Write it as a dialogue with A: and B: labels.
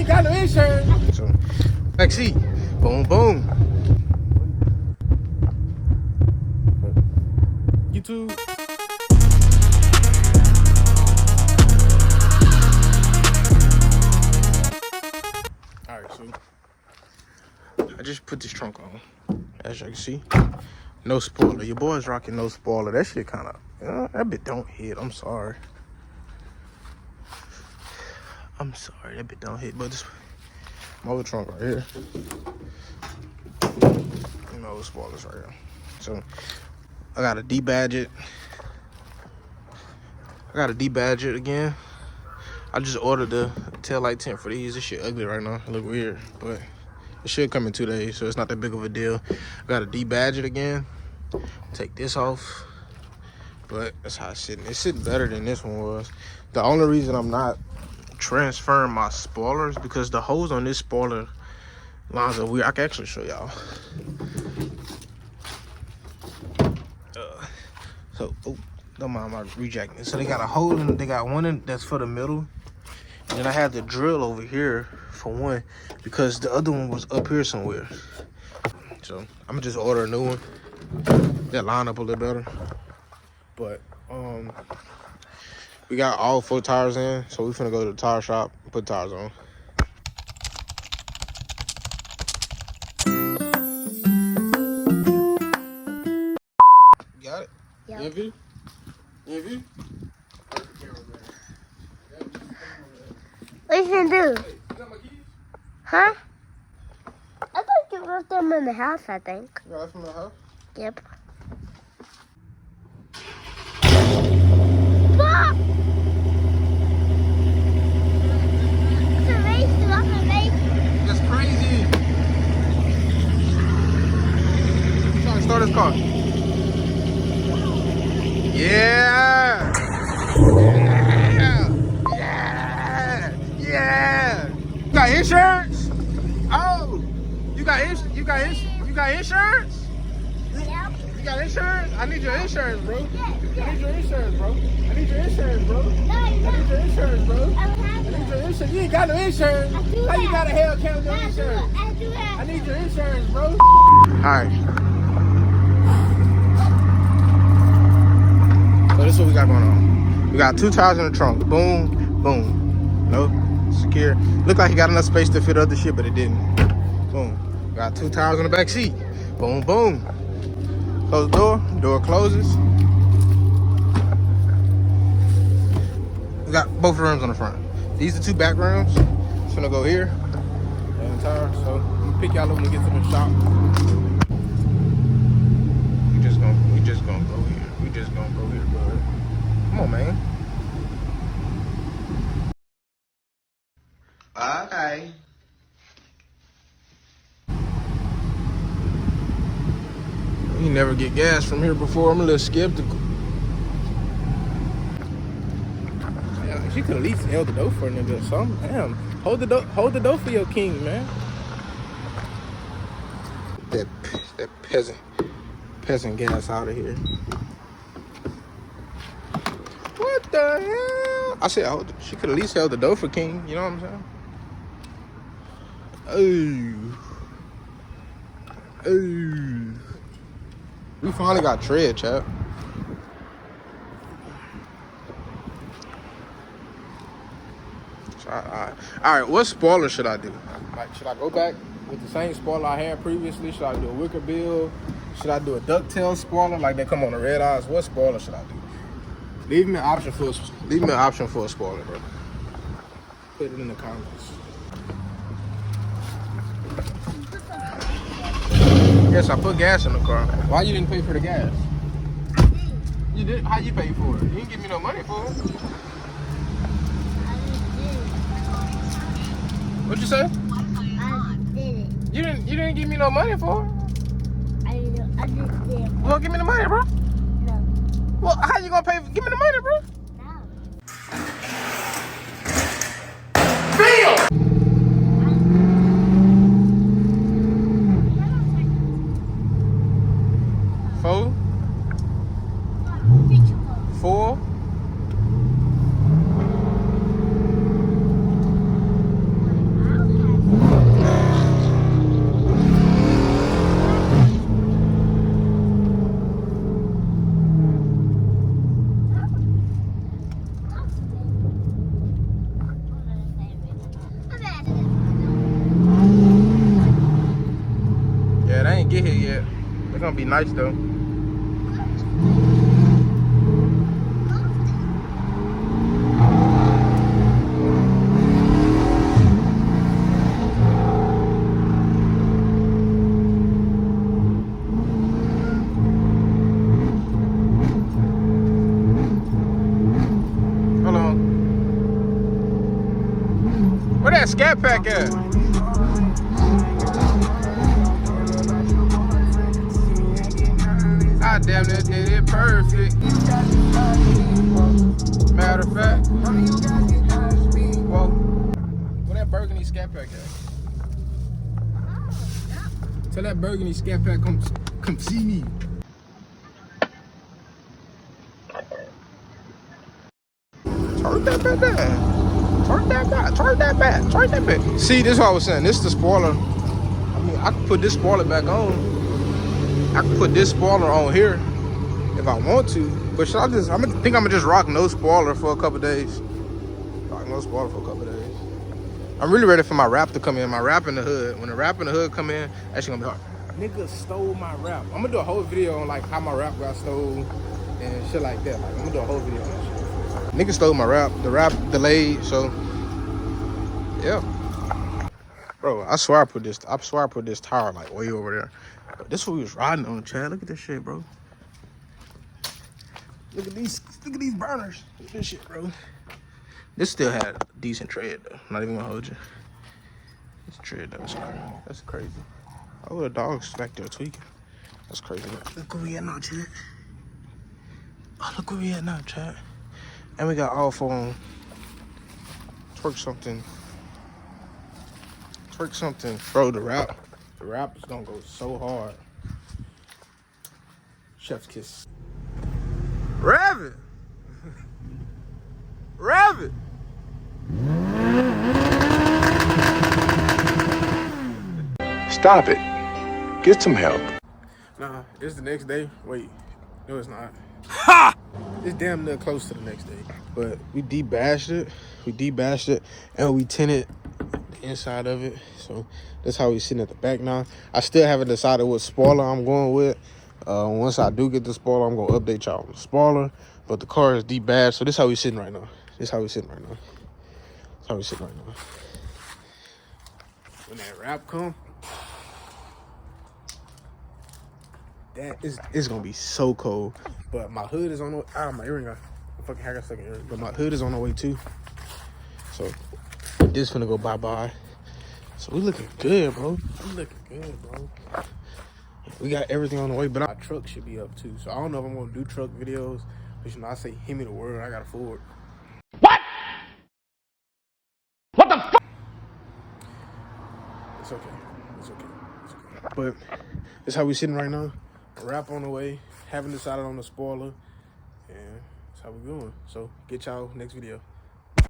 A: ain't got no insurance. So, backseat. Boom, boom. YouTube. Alright, so I just put this trunk on. As you can see. No spoiler. Your boy's rocking no spoiler. That shit kind of, that bit don't hit. I'm sorry. That bit don't hit. But this my other trunk right here. No spoilers right here. So I gotta debadge it. Again. I just ordered the taillight tint for these. This shit ugly right now. It look weird, but it should come in 2 days, so it's not that big of a deal. I gotta debadge it again. Take this off. But that's how it's sitting. It's sitting better than this one was. The only reason I'm not transferring my spoilers because the holes on this spoiler lines are weird. I can actually show y'all. Oh, don't mind my rejecting. So they got a hole in. They got one in that's for the middle, and then I had the drill over here for one because the other one was up here somewhere. So I'm gonna just order a new one. That line up a little better. But we got all 4 tires in, so we finna go to the tire shop and put tires on. Got it?
B: Yep.
A: Envy?
B: What you gonna do?
A: Hey, you got my keys?
B: Huh? I thought you left them in the house, I think.
A: You got it from the house?
B: Yep. Stop! It's a race,
A: That's crazy. I'm trying to start this car. Yeah! You got insurance? Oh! You got insurance?
B: Yep.
A: You got insurance? I need your insurance, bro. I need your insurance, bro. I need your insurance, bro.
B: No, you
A: I need your insurance, bro.
B: I don't
A: I
B: have
A: need
B: it.
A: your insurance. You ain't got no insurance.
B: I do
A: How you
B: have
A: got a Hellcat with no insurance?
B: I do have
A: I need your insurance, bro. Alright. So this is what we got going on. We got 2 tires in the trunk. Boom, boom. Nope. Secure. Looked like he got enough space to fit other shit, but it didn't. Boom. Got 2 tires on the back seat. Boom, boom. Close the door. Door closes. We got both rims on the front. These are 2 back rims. It's gonna go here. And the tire. So we pick y'all up when we get to the shop. We just gonna go here. We just gonna go here, bro. Come on, man. Okay. You never get gas from here before. I'm a little skeptical. Yeah, she could at least held the door for a nigga or something. Damn. Hold the door for your king, man. That peasant gas out of here. What the hell? I said she could at least held the door for king. You know what I'm saying? Oh. We finally got tread, chap. So, all right, what spoiler should I do? Like, should I go back with the same spoiler I had previously? Should I do a wicker bill? Should I do a ducktail spoiler like they come on the red eyes? What spoiler should I do? Leave me an option for a spoiler, bro. Put it in the comments. Yes, I put gas in the car. Why you didn't pay for the gas? You did? How you pay for it? You didn't give me no money for it. What you say?
B: I did it.
A: You didn't give me no money for it.
B: I just did it.
A: You gonna give me the money, bro?
B: No.
A: Well, how you gonna pay? Give me the money, bro.
B: No.
A: Bill. 4, 4. get here yet. They're gonna be nice though. Hold on. Where that scat pack at? I damn near did it perfect. Matter of fact, whoa, where that burgundy scat pack at? Tell that burgundy scat pack come see me. Turn that back down. Turn that back. Turn that back. Turn that back. See, this is what I was saying. This is the spoiler. I mean, I can put this spoiler back on. I can put this spoiler on here if I want to. But should I just, I'm gonna just rock no spoiler for a couple days. Rock no spoiler for a couple days. I'm really ready for my rap to come in. My rap in the hood. When the rap in the hood come in, that's gonna be hard. Nigga stole my rap. I'm gonna do a whole video on like how my rap got stole and shit like that. Like I'm gonna do a whole video on that shit. Nigga stole my rap. The rap delayed, so yeah. Bro, I swear I put this tire like way over there. But this is what we was riding on, Chad. Look at this shit, bro. Look at these burners. Look at this shit, bro. This still had decent tread though. Not even gonna hold you. This tread though, that's crazy. Oh, the dog's back there tweaking. That's crazy. Look where we at now, Chad. Oh, look where we at now, Chad. And we got all four on. Twerk something. Twerk something. Bro, the rap is gonna go so hard. Chef's kiss. Rev it! Rev it!
C: Stop it. Get some help.
A: Nah, it's the next day. Wait, no it's not. Ha! It's damn near close to the next day. But we debashed it. And we tinted the inside of it. So that's how we sitting at the back now. I still haven't decided what spoiler I'm going with. Once I do get the spoiler, I'm gonna update y'all on the spoiler. But the car is debashed. So this is how we sitting right now. When that wrap come, it's gonna be so cold. But my hood is on the way. My earring got fucking hair got stuck in earring. But my hood is on the way too. So this finna go bye-bye. So we looking good, bro. We got everything on the way, but our truck should be up too. So I don't know if I'm gonna do truck videos. But you know, I say, "Give me the word, I got a Ford."
C: What? What the fuck?
A: It's okay. But it's how we sitting right now. Wrap on the way. Haven't decided on the spoiler. And that's how we going. So get y'all next video.